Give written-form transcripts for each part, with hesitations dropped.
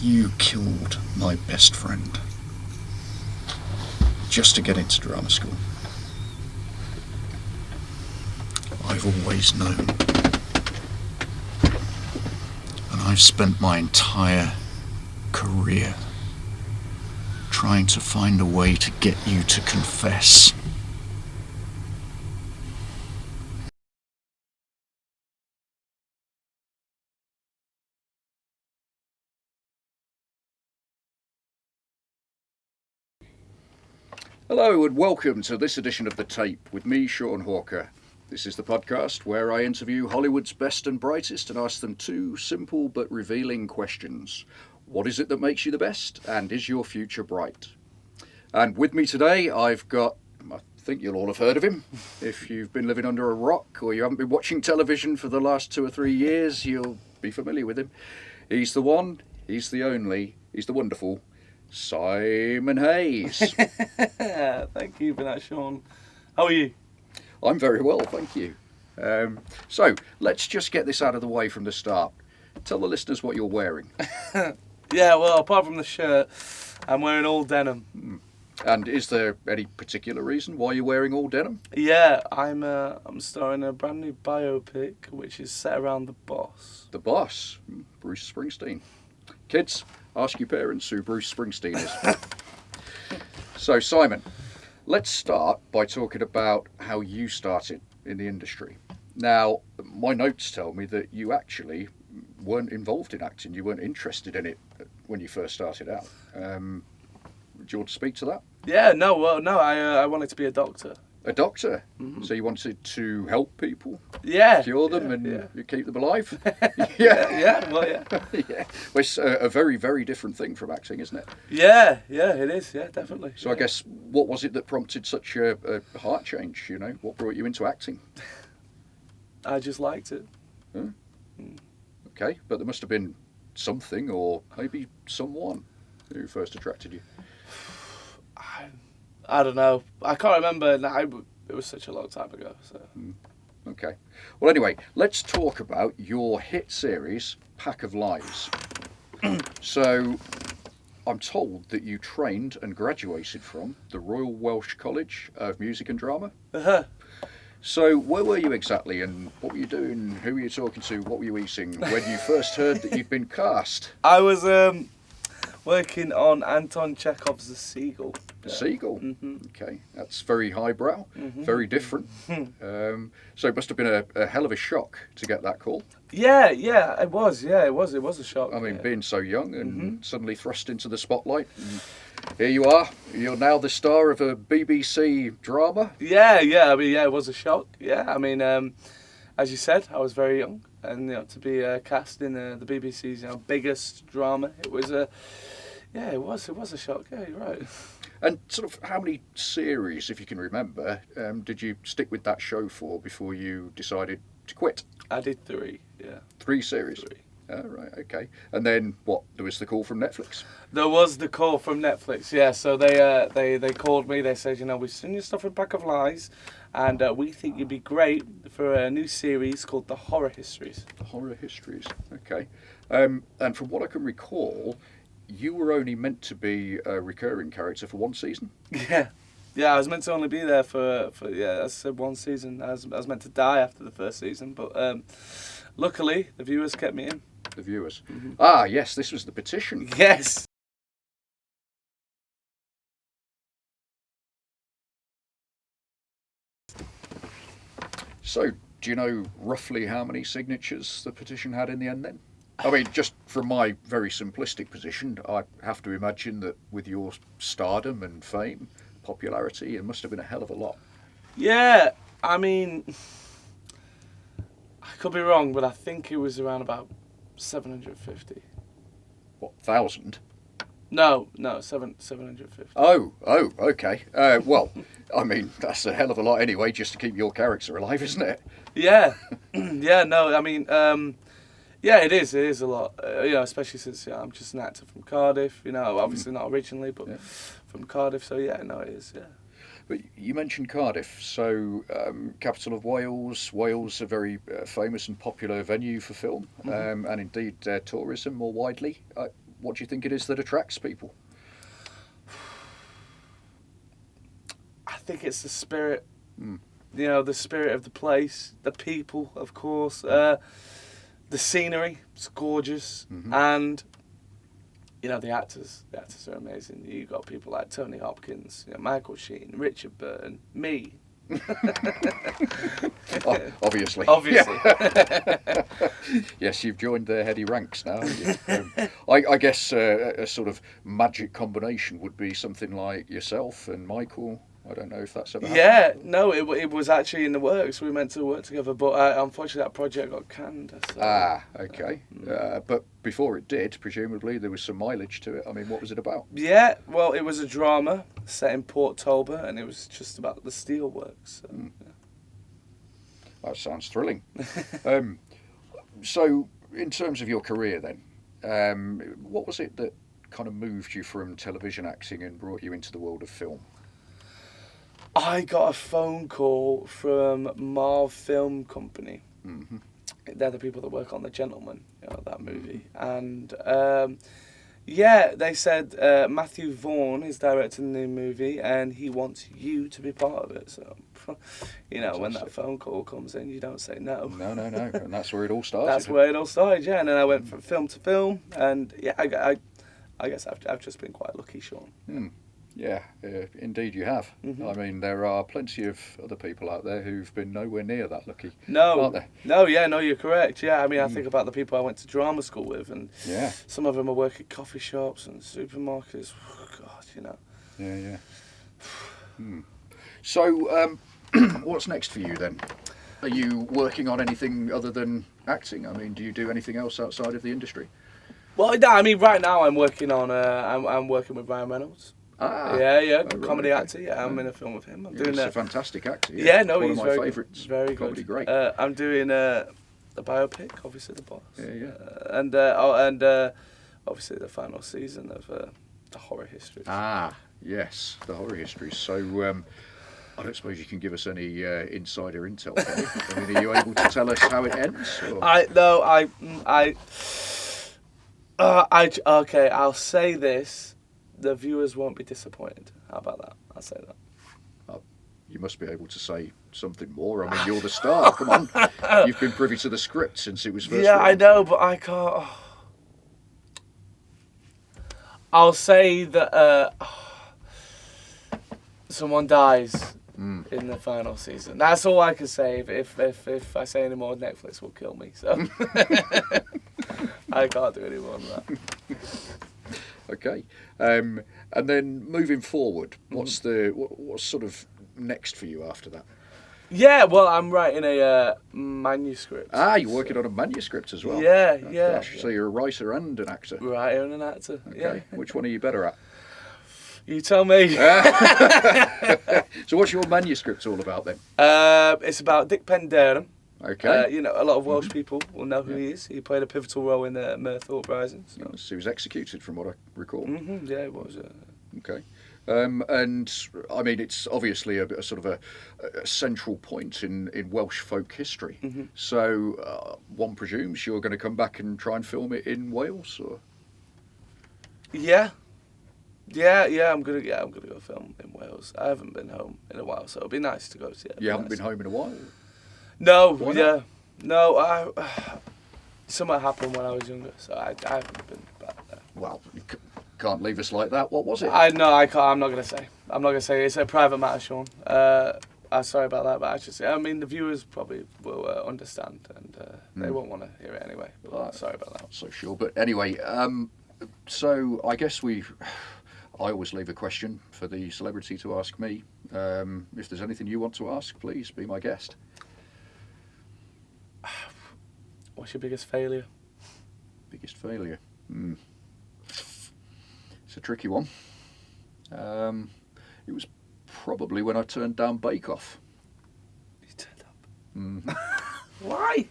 You killed my best friend just to get into drama school. I've always known. And I've spent my entire career trying to find a way to get you to confess. Hello and welcome to this edition of The Tape with me, Sean Hawker. This is the podcast where I interview Hollywood's best and brightest and ask them two simple but revealing questions. What is it that makes you the best, and is your future bright? And with me today I've got, I think you'll all have heard of him. If you've been living under a rock or you haven't been watching television for the last 2 or 3 years, you'll be familiar with him. He's the one, he's the only, he's the wonderful Simon Hayes. Thank you for that, Sean. How are you? I'm very well, thank you. So, let's just get this out of the way from the start. Tell the listeners what you're wearing. Yeah, well, apart from the shirt, I'm wearing all denim. And is there any particular reason why you're wearing all denim? Yeah, I'm starring a brand new biopic, which is set around the boss. The boss, Bruce Springsteen. Kids, ask your parents who Bruce Springsteen is. So, Simon, let's start by talking about how you started in the industry. Now, my notes tell me that you actually weren't involved in acting. You weren't interested in it when you first started out. Do you want to speak to that? Yeah, I wanted to be a doctor. A doctor? Mm-hmm. So you wanted to help people? Yeah. Cure them and you keep them alive? Yeah. Well, it's a very, very different thing from acting, isn't it? Yeah, it is, yeah, definitely. So I guess, what was it that prompted such a heart change, you know? What brought you into acting? I just liked it. Huh? Okay, but there must have been something or maybe someone who first attracted you. I don't know. I can't remember. It was such a long time ago. So. Okay. Well, anyway, let's talk about your hit series, Pack of Lies. So, I'm told that you trained and graduated from the Royal Welsh College of Music and Drama. Uh-huh. So, where were you exactly, and what were you doing? Who were you talking to? What were you eating when you first heard that you'd been cast? I was working on Anton Chekhov's The Seagull. The Seagull? Mm-hmm. Okay, that's very highbrow, very different. So it must have been a hell of a shock to get that call. Yeah, it was. Yeah, it was a shock. I mean, being so young and suddenly thrust into the spotlight. And here you are. You're now the star of a BBC drama. Yeah. I mean, it was a shock. Yeah, I mean, as you said, I was very young, and to be cast in the BBC's biggest drama, it was a shock. Yeah, you're right. And sort of how many series, if you can remember, did you stick with that show for before you decided to quit? I did 3. Yeah. 3 series. 3. Oh, right, okay. And then what? There was the call from Netflix. There was the call from Netflix. Yeah. So they called me. They said, we've seen your stuff in Pack of Lies, and we think you'd be great for a new series called The Horror Histories. The Horror Histories. Okay. And from what I can recall, you were only meant to be a recurring character for 1 season. Yeah. Yeah, I was meant to only be there for as I said, 1 season. I was meant to die after the first season, but luckily the viewers kept me in. The viewers. Mm-hmm. Ah, yes, this was the petition. Yes. So, do you know roughly how many signatures the petition had in the end then? I mean, just from my very simplistic position, I have to imagine that with your stardom and fame, popularity, it must have been a hell of a lot. Yeah, I mean, I could be wrong, but I think it was around about 750. What, 1,000? No, 750. Oh, okay. Well, I mean, that's a hell of a lot anyway, just to keep your character alive, isn't it? Yeah, I mean, yeah, it is a lot, especially since I'm just an actor from Cardiff, obviously not originally, but from Cardiff, so yeah, no, it is, yeah. But you mentioned Cardiff, so capital of Wales. Wales, a very famous and popular venue for film, and indeed tourism more widely. what do you think it is that attracts people? I think it's the spirit. You know, the spirit of the place, the people, of course, the scenery. It's gorgeous, and you know the actors. The actors are amazing. You got people like Tony Hopkins, you know, Michael Sheen, Richard Burton, me. Obviously. Yes, you've joined their heady ranks now, haven't you? I guess a sort of magic combination would be something like yourself and Michael. I don't know if that's ever happened. Yeah, no, it was actually in the works. We were meant to work together, but unfortunately that project got canned. So. Okay. But before it did, presumably there was some mileage to it. I mean, what was it about? Yeah, well, it was a drama set in Port Talbot, and it was just about the steelworks. So, yeah. That sounds thrilling. So, in terms of your career then, what was it that kind of moved you from television acting and brought you into the world of film? I got a phone call from Marv Film Company. They're the people that work on The Gentleman, you know, that movie. And yeah, they said Matthew Vaughn is directing the movie and he wants you to be part of it. So, you know, when that phone call comes in, you don't say no. No. And that's where it all started. That's where it all started, yeah. And then I went from film to film. And yeah, I guess I've just been quite lucky, Sean. Yeah, indeed you have. I mean, there are plenty of other people out there who've been nowhere near that lucky, aren't there? No, you're correct. Yeah, I mean, I think about the people I went to drama school with, and some of them are working at coffee shops and supermarkets. Oh, God, you know. Yeah. So, what's next for you then? Are you working on anything other than acting? I mean, do you do anything else outside of the industry? Well, no, I mean, right now I'm working on. I'm working with Ryan Reynolds. Comedy actor. Yeah, I'm in a film with him. He's a fantastic actor. Yeah, no, one he's of my very favourites. Very comedy good. Great. I'm doing a biopic, obviously The Boss. Yeah. And obviously the final season of the horror history. Yes, the horror history. So, I don't suppose you can give us any insider intel, can you? I mean, are you able to tell us how it ends? Or? Okay, I'll say this. The viewers won't be disappointed. How about that? I'll say that. You must be able to say something more. I mean, you're the star. Come on. You've been privy to the script since it was first written. I know, but I can't. I'll say that someone dies in the final season. That's all I can say. If I say any more, Netflix will kill me. So I can't do any more than that. Okay, and then moving forward, what's sort of next for you after that? Yeah, well, I'm writing a manuscript. You're working on a manuscript as well. Yeah. Gosh, so you're a writer and an actor. Writer and an actor. Okay, yeah. Which one are you better at? You tell me. So what's your manuscript all about then? It's about Dick Penderham. Okay. You know, a lot of Welsh people will know who he is. He played a pivotal role in the Merthorpe Rising. So. Yes, he was executed, from what I recall. Yeah, it was. Okay. And I mean, it's obviously a sort of a central point in Welsh folk history. So one presumes you're going to come back and try and film it in Wales, or? Yeah. I'm gonna go film in Wales. I haven't been home in a while, so it'd be nice to go see it. You haven't been home in a while? No. Why not? No. Something happened when I was younger, so I haven't been back there. Well, you can't leave us like that. What was it? I can't. I'm not gonna say. It's a private matter, Sean. I'm sorry about that, but I mean, the viewers probably will understand, and they won't want to hear it anyway. But sorry about that. Not so sure, but anyway. So I guess I always leave a question for the celebrity to ask me. If there's anything you want to ask, please be my guest. What's your biggest failure? Biggest failure? It's a tricky one. It was probably when I turned down Bake Off. You turned up? Why?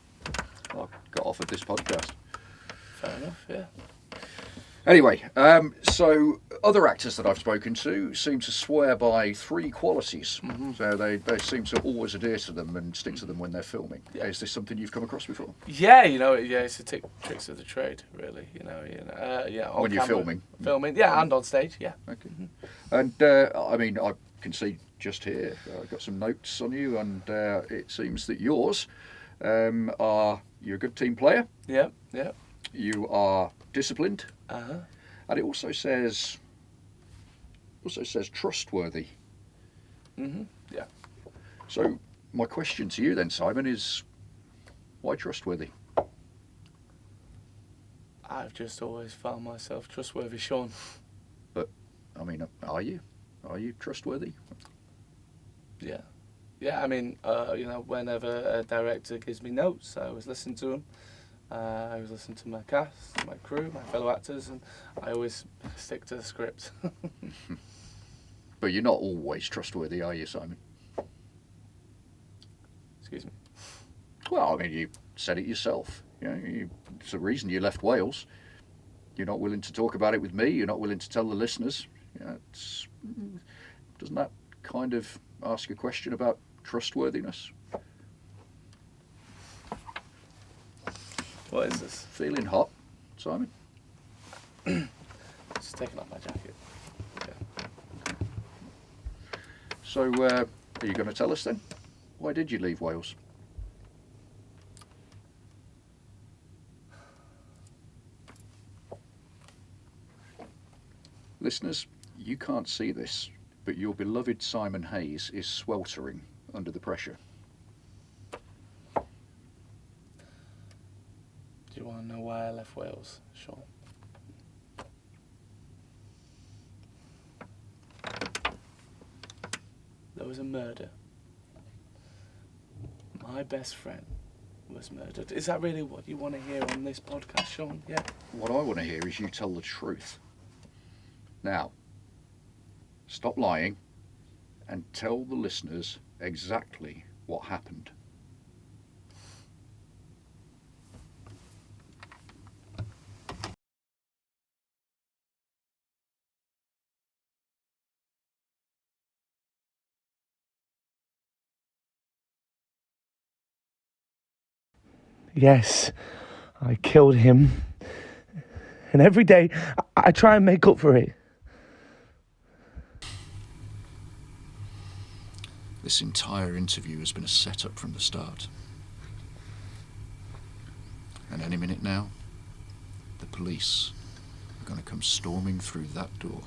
I got offered this podcast. Fair enough, yeah. Anyway, so Other actors that I've spoken to seem to swear by three qualities. So they seem to always adhere to them and stick to them when they're filming. Yeah. Is this something you've come across before? Yeah, it's the tricks of the trade, really. On When you're camera, filming? and on stage, yeah. Okay. And I mean, I can see just here, I've got some notes on you, and it seems that yours you're a good team player. Yeah. You are disciplined, Uh-huh. and it also says trustworthy. Yeah. So my question to you then, Simon, is why trustworthy? I've just always found myself trustworthy, Sean. But I mean, are you trustworthy? Yeah. Yeah, I mean, whenever a director gives me notes, I always listen to them. I always listen to my cast, my crew, my fellow actors, and I always stick to the script. But you're not always trustworthy, are you, Simon? Excuse me. Well, I mean, you said it yourself. It's the reason you left Wales. You're not willing to talk about it with me. You're not willing to tell the listeners. Doesn't that kind of ask a question about trustworthiness? What is this? Feeling hot, Simon? Just taking off my jacket. Yeah. So, are you going to tell us then? Why did you leave Wales? Listeners, you can't see this, but your beloved Simon Hayes is sweltering under the pressure. Do you want to know why I left Wales, Sean? There was a murder. My best friend was murdered. Is that really what you want to hear on this podcast, Sean? Yeah. What I want to hear is you tell the truth. Now, stop lying and tell the listeners exactly what happened. Yes, I killed him. And every day I try and make up for it. This entire interview has been a setup from the start. And any minute now, the police are going to come storming through that door.